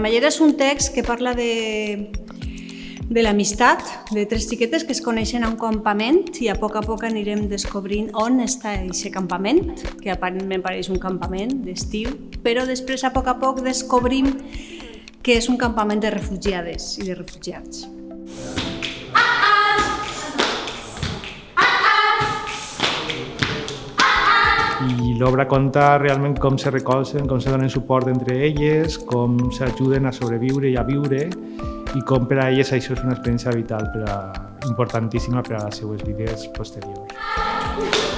cremallera és un text que parla de l'amistat de tres xiquetes que es coneixen a un campament i a poc anirem descobrint on està aquest campament, que aparentment pareix un campament d'estiu, però després a poc descobrim que és un campament de refugiades i de refugiats. I l'obra conta realment com se recolzen, com se donen suport entre elles, com s'ajuden a sobreviure i a viure i com per a elles això és una experiència vital, importantíssima per a les seues vides posteriors.